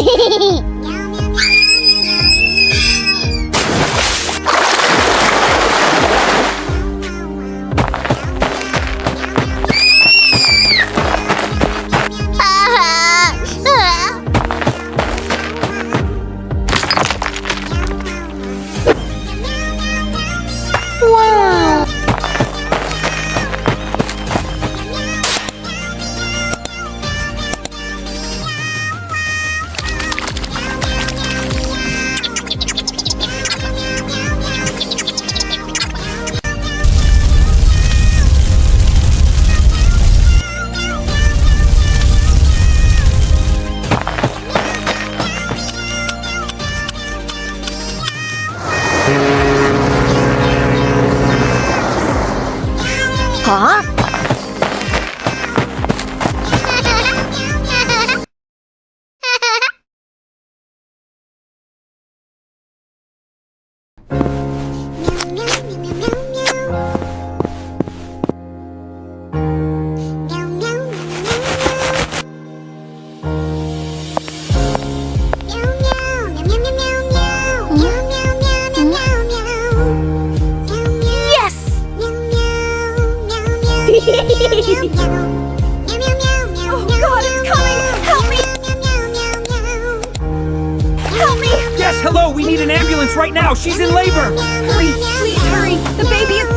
Wow. Hả? Oh God, it's coming! Help me! Help me! Yes, hello, we need an ambulance right now. She's in labor. Hurry, please hurry! The baby is